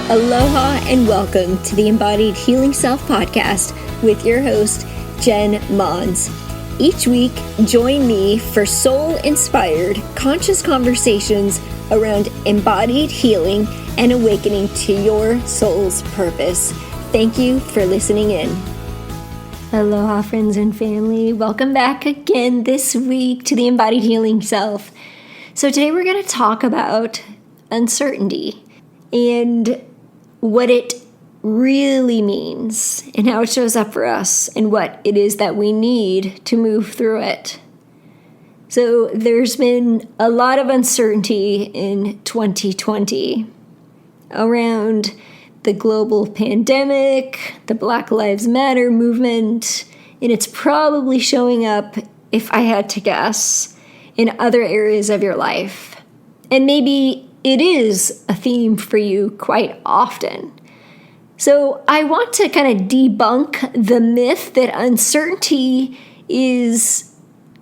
Aloha and welcome to the Embodied Healing Self podcast with your host, Jen Mons. Each week, join me for soul-inspired, conscious conversations around embodied healing and awakening to your soul's purpose. Thank you for listening in. Aloha, friends and family. Welcome back again this week to the Embodied Healing Self. So today we're going to talk about uncertainty and what it really means and how it shows up for us and what it is that we need to move through it. So there's been a lot of uncertainty in 2020 around the global pandemic, the Black Lives Matter movement, and it's probably showing up, if I had to guess, in other areas of your life. And maybe it is a theme for you quite often. So I want to kind of debunk the myth that uncertainty is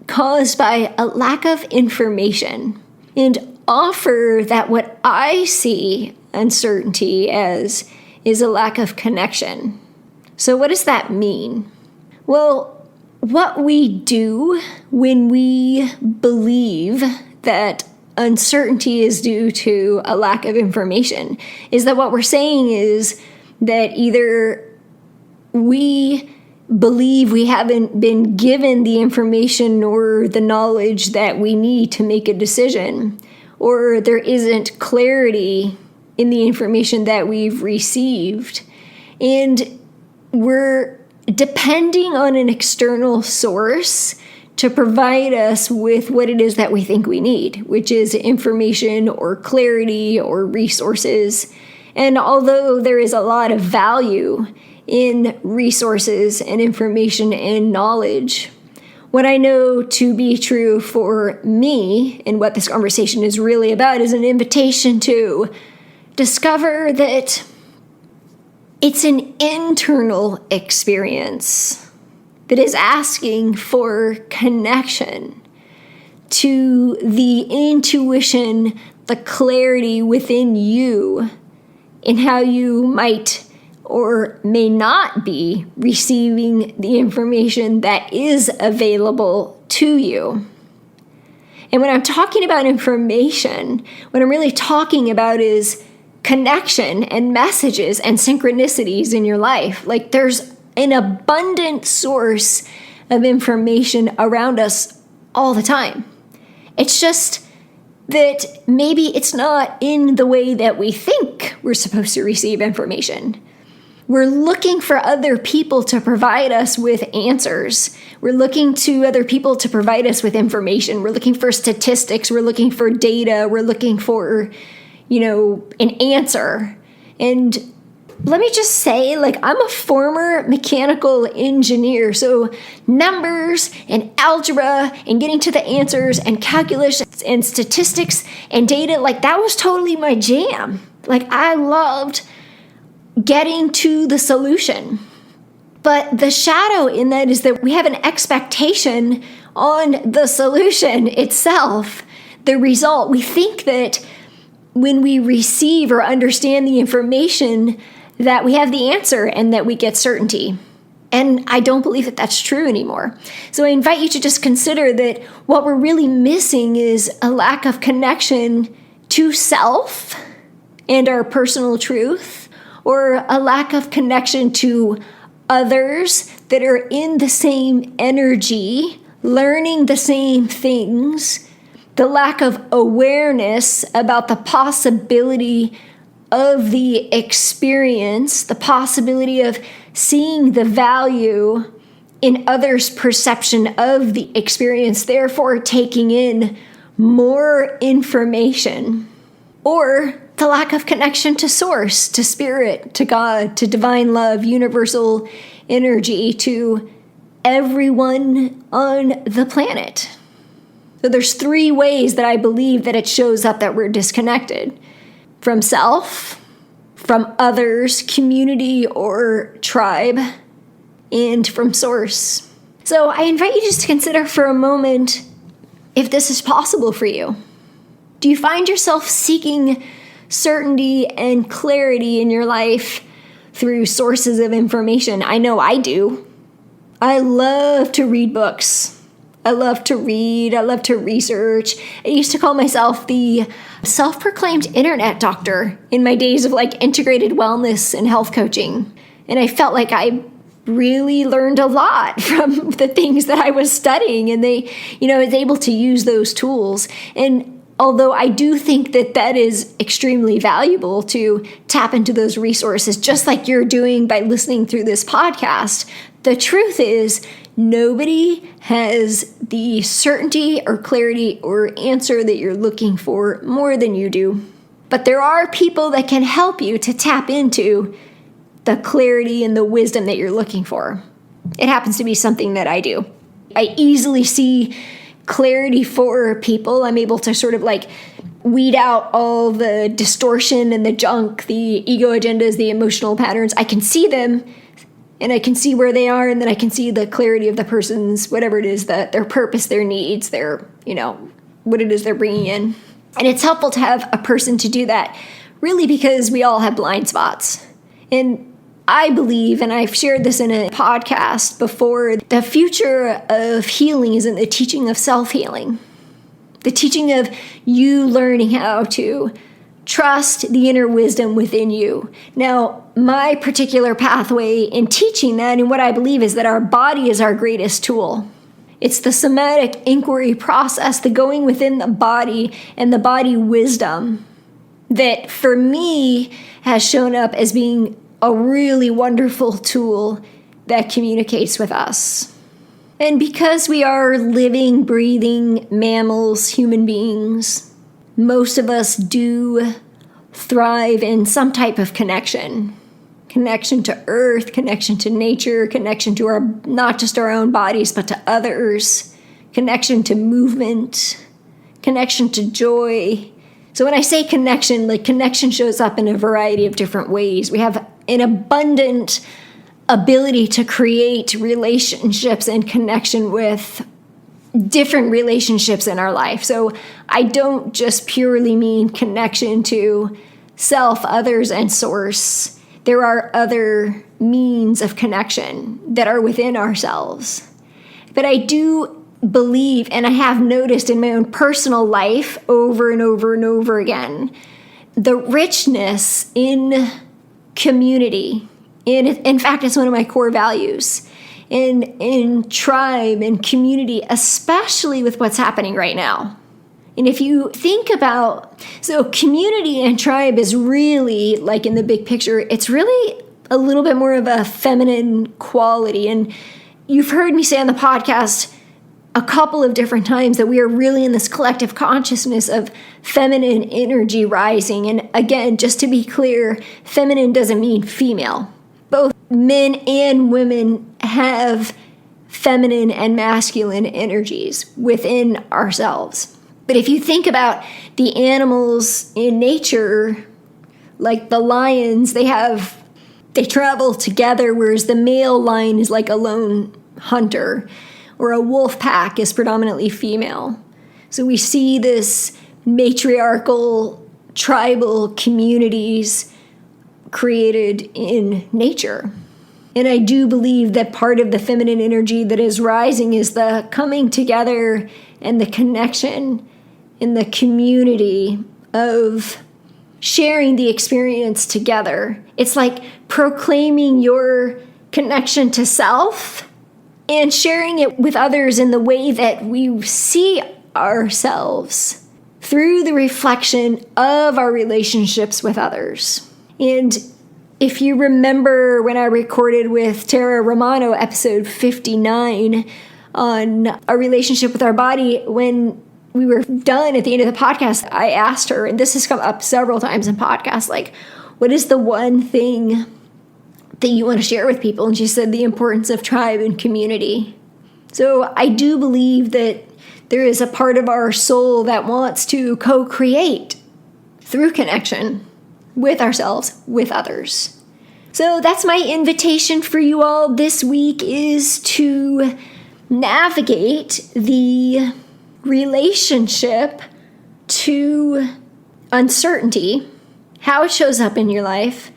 caused by a lack of information and offer that what I see uncertainty as is a lack of connection. So what does that mean? Well, what we do when we believe that uncertainty is due to a lack of information is that what we're saying is that either we believe we haven't been given the information or the knowledge that we need to make a decision, or there isn't clarity in the information that we've received, and we're depending on an external source to provide us with what it is that we think we need, which is information or clarity or resources. And although there is a lot of value in resources and information and knowledge, what I know to be true for me and what this conversation is really about is an invitation to discover that it's an internal experience that is asking for connection to the intuition, the clarity within you in how you might or may not be receiving the information that is available to you. And when I'm talking about information, what I'm really talking about is connection and messages and synchronicities in your life. Like there's an abundant source of information around us all the time. It's just that maybe it's not in the way that we think we're supposed to receive information. We're looking for other people to provide us with answers. We're looking to other people to provide us with information. We're looking for statistics. We're looking for data. We're looking for, an answer. And let me just say, I'm a former mechanical engineer, so numbers and algebra and getting to the answers and calculus and statistics and data, that was totally my jam. I loved getting to the solution. But the shadow in that is that we have an expectation on the solution itself, the result. We think that when we receive or understand the information that we have the answer and that we get certainty. And I don't believe that that's true anymore. So I invite you to just consider that what we're really missing is a lack of connection to self and our personal truth, or a lack of connection to others that are in the same energy, learning the same things, the lack of awareness about the possibility of the experience, the possibility of seeing the value in others' perception of the experience, therefore taking in more information, or the lack of connection to source, to spirit, to God, to divine love, universal energy, to everyone on the planet. So there's 3 ways that I believe that it shows up that we're disconnected. From self, from others, community or tribe, and from source. So I invite you just to consider for a moment if this is possible for you. Do you find yourself seeking certainty and clarity in your life through sources of information. I know I do. I love to read books. I love to read. I love to research. I used to call myself the self-proclaimed internet doctor in my days of integrated wellness and health coaching. And I felt like I really learned a lot from the things that I was studying, and I was able to use those tools. And although I do think that is extremely valuable to tap into those resources, just like you're doing by listening through this podcast, the truth is nobody has the certainty or clarity or answer that you're looking for more than you do. But there are people that can help you to tap into the clarity and the wisdom that you're looking for. It happens to be something that I do. I easily see clarity for people. I'm able to sort of weed out all the distortion and the junk, the ego agendas, the emotional patterns. I can see them and I can see where they are, and then I can see the clarity of the person's, whatever it is, that their purpose, their needs, their, what it is they're bringing in. And it's helpful to have a person to do that, really, because we all have blind spots. And I believe, and I've shared this in a podcast before, the future of healing is in the teaching of self-healing. The teaching of you learning how to trust the inner wisdom within you. Now, my particular pathway in teaching that, and what I believe, is that our body is our greatest tool. It's the somatic inquiry process, the going within the body and the body wisdom that, for me, has shown up as being a really wonderful tool that communicates with us. And because we are living, breathing mammals, human beings, most of us do thrive in some type of connection. Connection to earth, connection to nature, connection to not just our own bodies, but to others, connection to movement, connection to joy. So when I say connection, connection shows up in a variety of different ways. We have an abundant ability to create relationships and connection with different relationships in our life. So I don't just purely mean connection to self, others, and source. There are other means of connection that are within ourselves. But I do believe, and I have noticed in my own personal life over and over and over again, the richness in community. In fact, it's one of my core values in tribe and community, especially with what's happening right now. And if you think about, so community and tribe is really, in the big picture, it's really a little bit more of a feminine quality. And you've heard me say on the podcast a couple of different times that we are really in this collective consciousness of feminine energy rising. And again, just to be clear, feminine doesn't mean female. Both men and women have feminine and masculine energies within ourselves. But if you think about the animals in nature, like the lions, they travel together, whereas the male lion is like a lone hunter, or a wolf pack is predominantly female. So we see this matriarchal tribal communities created in nature. And I do believe that part of the feminine energy that is rising is the coming together and the connection in the community of sharing the experience together. It's like proclaiming your connection to self and sharing it with others in the way that we see ourselves through the reflection of our relationships with others. And if you remember when I recorded with Tara Romano, episode 59, on our relationship with our body, when we were done at the end of the podcast, I asked her, and this has come up several times in podcasts, what is the one thing that you want to share with people? And she said the importance of tribe and community. So I do believe that there is a part of our soul that wants to co-create through connection with ourselves, with others. So that's my invitation for you all this week, is to navigate the relationship to uncertainty how it shows up in your life,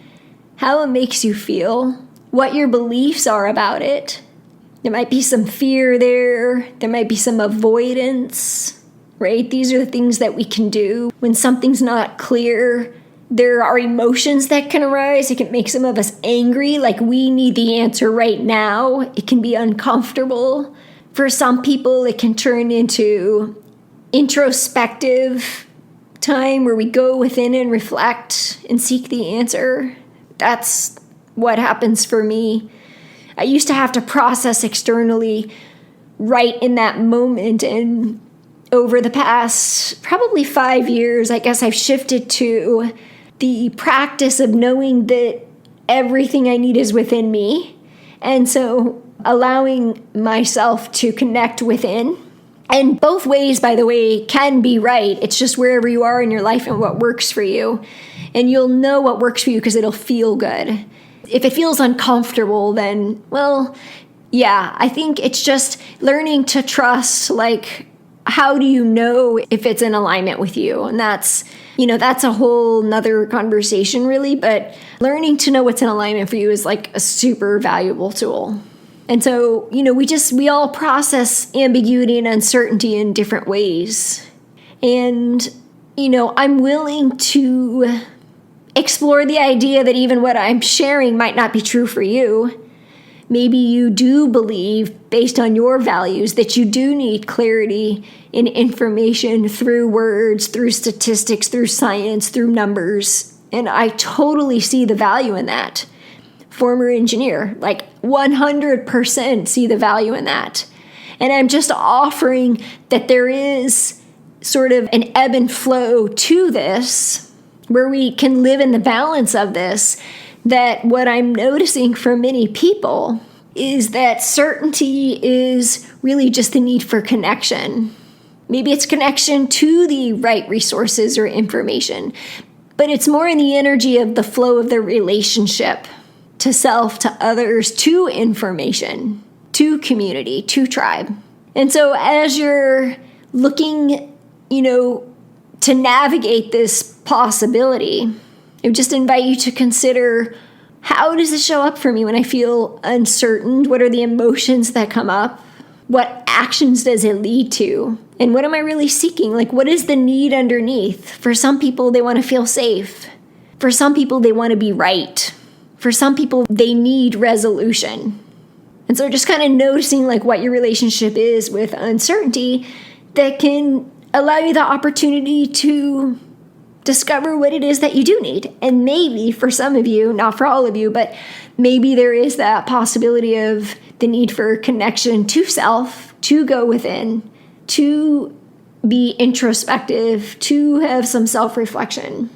how it makes you feel, what your beliefs are about it. There might be some fear there. There might be some avoidance, right? These are the things that we can do when something's not clear. There are emotions that can arise. It can make some of us angry, like we need the answer right now. It can be uncomfortable. For some people, it can turn into introspective time where we go within and reflect and seek the answer. That's what happens for me. I used to have to process externally right in that moment, and over the past probably 5 years, I guess I've shifted to the practice of knowing that everything I need is within me. And so allowing myself to connect within. And both ways, by the way, can be right. It's just wherever you are in your life and what works for you. And you'll know what works for you because it'll feel good. If it feels uncomfortable, then, well, yeah, I think it's just learning to trust, like, how do you know if it's in alignment with you? And that's a whole nother conversation, really. But learning to know what's in alignment for you is like a super valuable tool. And so, we all process ambiguity and uncertainty in different ways. And, I'm willing to explore the idea that even what I'm sharing might not be true for you. Maybe you do believe, based on your values, that you do need clarity in information through words, through statistics, through science, through numbers. And I totally see the value in that. Former engineer, like 100% see the value in that. And I'm just offering that there is sort of an ebb and flow to this, where we can live in the balance of this, that what I'm noticing for many people is that certainty is really just the need for connection. Maybe it's connection to the right resources or information, but it's more in the energy of the flow of the relationship to self, to others, to information, to community, to tribe. And so as you're looking, to navigate this possibility, I would just invite you to consider, how does it show up for me when I feel uncertain? What are the emotions that come up? What actions does it lead to? And what am I really seeking? Like, what is the need underneath? For some people, they want to feel safe. For some people, they want to be right. For some people, they need resolution. And so just kind of noticing like what your relationship is with uncertainty that can allow you the opportunity to discover what it is that you do need. And maybe for some of you, not for all of you, but maybe there is that possibility of the need for connection to self, to go within, to be introspective, to have some self-reflection.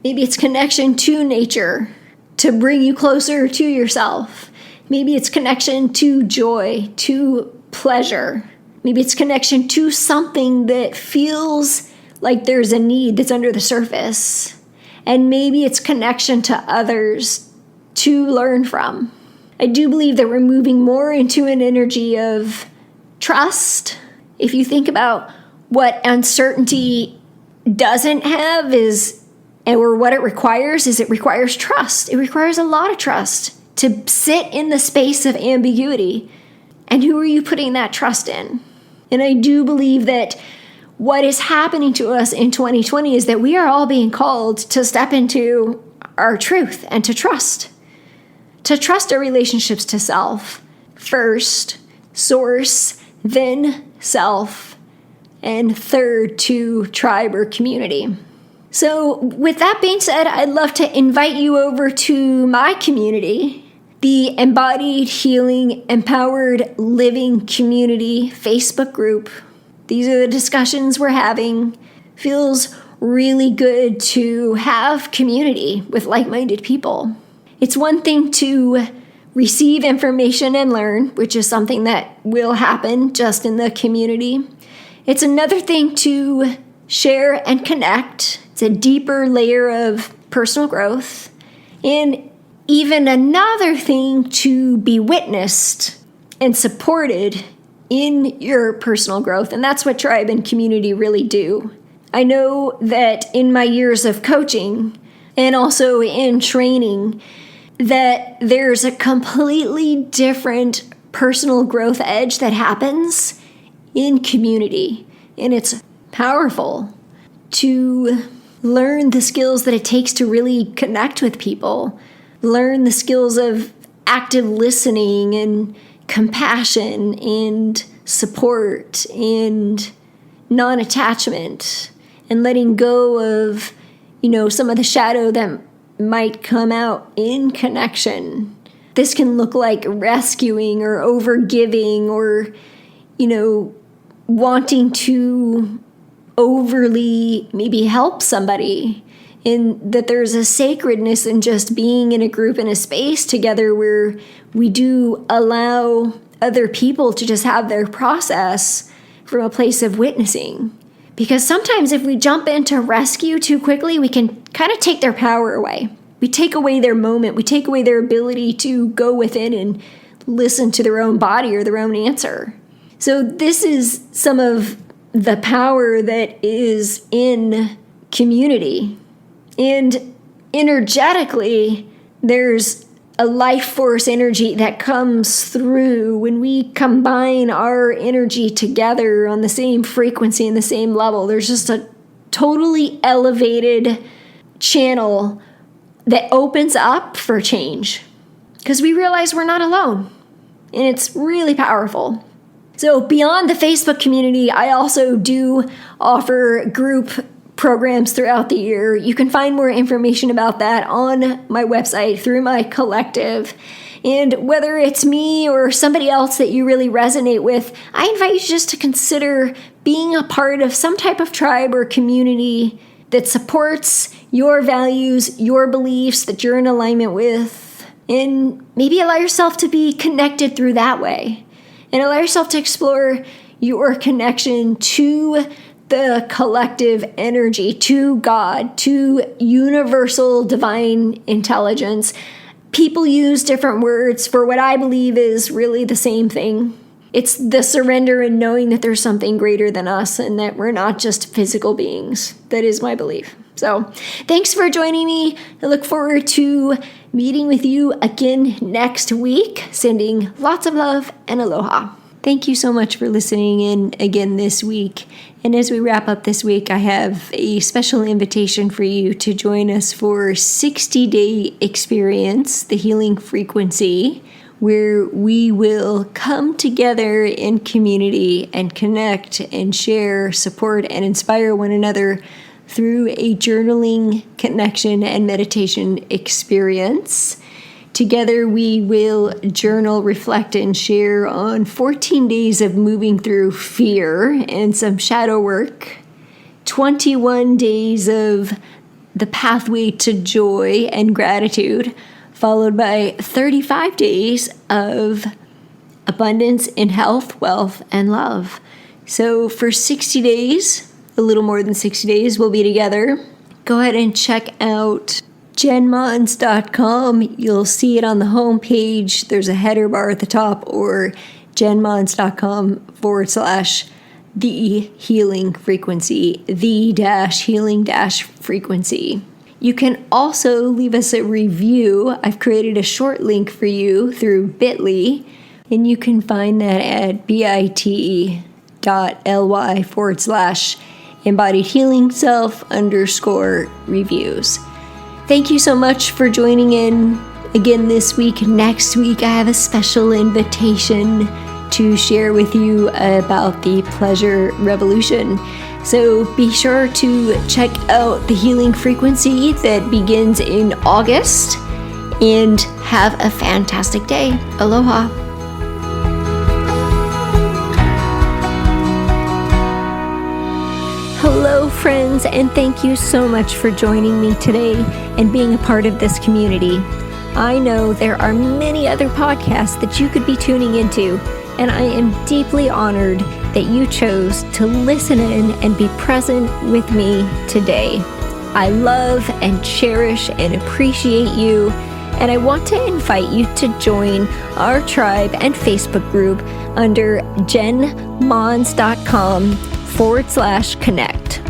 Maybe it's connection to nature, to bring you closer to yourself. Maybe it's connection to joy, to pleasure. Maybe it's connection to something that feels like there's a need that's under the surface. And maybe it's connection to others to learn from. I do believe that we're moving more into an energy of trust. If you think about what uncertainty doesn't have or what it requires trust. It requires a lot of trust to sit in the space of ambiguity. And who are you putting that trust in? And I do believe that what is happening to us in 2020 is that we are all being called to step into our truth and to trust our relationships to self first, source, then self, and third to tribe or community. So with that being said, I'd love to invite you over to my community, the Embodied Healing Empowered Living Community Facebook group. These are the discussions we're having. Feels really good to have community with like-minded people. It's one thing to receive information and learn, which is something that will happen just in the community. It's another thing to share and connect. It's a deeper layer of personal growth. And even another thing to be witnessed and supported in your personal growth. And that's what tribe and community really do. I know that in my years of coaching, and also in training, that there's a completely different personal growth edge that happens in community. And it's powerful to learn the skills that it takes to really connect with people, learn the skills of active listening and compassion and support and non-attachment and letting go of, some of the shadow that might come out in connection. This can look like rescuing or overgiving or, wanting to overly maybe help somebody, and that there's a sacredness in just being in a group, in a space together where we do allow other people to just have their process from a place of witnessing. Because sometimes if we jump into rescue too quickly, we can kind of take their power away. We take away their moment. We take away their ability to go within and listen to their own body or their own answer. So this is some of the power that is in community. And energetically, there's a life force energy that comes through when we combine our energy together on the same frequency and the same level. There's just a totally elevated channel that opens up for change because we realize we're not alone, and it's really powerful. So beyond the Facebook community, I also do offer group programs throughout the year. You can find more information about that on my website through my collective. And whether it's me or somebody else that you really resonate with, I invite you just to consider being a part of some type of tribe or community that supports your values, your beliefs that you're in alignment with, and maybe allow yourself to be connected through that way. And allow yourself to explore your connection to the collective energy, to God, to universal divine intelligence. People use different words for what I believe is really the same thing. It's the surrender and knowing that there's something greater than us and that we're not just physical beings. That is my belief. So thanks for joining me. I look forward to meeting with you again next week. Sending lots of love and aloha. Thank you so much for listening in again this week. And as we wrap up this week, I have a special invitation for you to join us for 60-day experience, the healing frequency, where we will come together in community and connect and share, support, and inspire one another through a journaling, connection, and meditation experience. Together, we will journal, reflect, and share on 14 days of moving through fear and some shadow work, 21 days of the pathway to joy and gratitude, followed by 35 days of abundance in health, wealth, and love. So for 60 days, a little more than 60 days, we'll be together. Go ahead and check out jenmons.com. You'll see it on the homepage. There's a header bar at the top, or jenmons.com/the healing frequency, the-healing-frequency. You can also leave us a review. I've created a short link for you through bit.ly, and you can find that at bit.ly/embodied healing self_reviews. Thank you so much for joining in again this week. Next week, I have a special invitation to share with you about the pleasure revolution. So be sure to check out the healing frequency that begins in August, and have a fantastic day. Aloha. Hello, friends, and thank you so much for joining me today and being a part of this community. I know there are many other podcasts that you could be tuning into, and I am deeply honored that you chose to listen in and be present with me today. I love and cherish and appreciate you, and I want to invite you to join our tribe and Facebook group under jenmons.com/connect.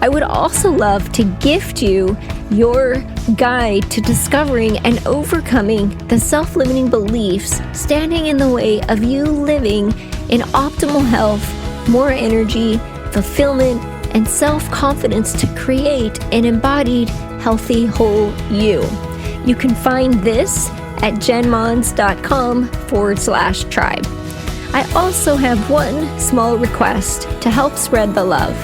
I would also love to gift you your guide to discovering and overcoming the self-limiting beliefs standing in the way of you living in optimal health, more energy, fulfillment, and self-confidence to create an embodied, healthy, whole you. You can find this at jenmons.com/tribe. I also have one small request to help spread the love.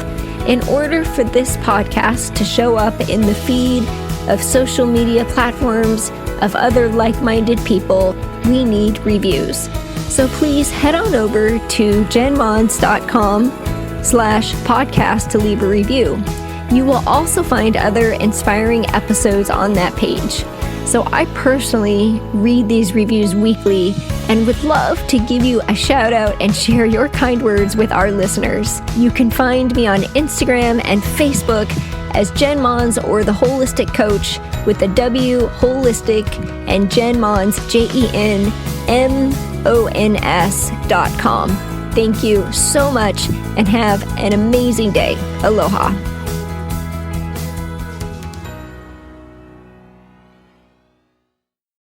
In order for this podcast to show up in the feed of social media platforms of other like-minded people, we need reviews. So please head on over to jenmons.com/podcast to leave a review. You will also find other inspiring episodes on that page. So I personally read these reviews weekly and would love to give you a shout out and share your kind words with our listeners. You can find me on Instagram and Facebook as Jen Mons or The Holistic Coach with the W Holistic and Jen Mons, JenMons.com. Thank you so much and have an amazing day. Aloha.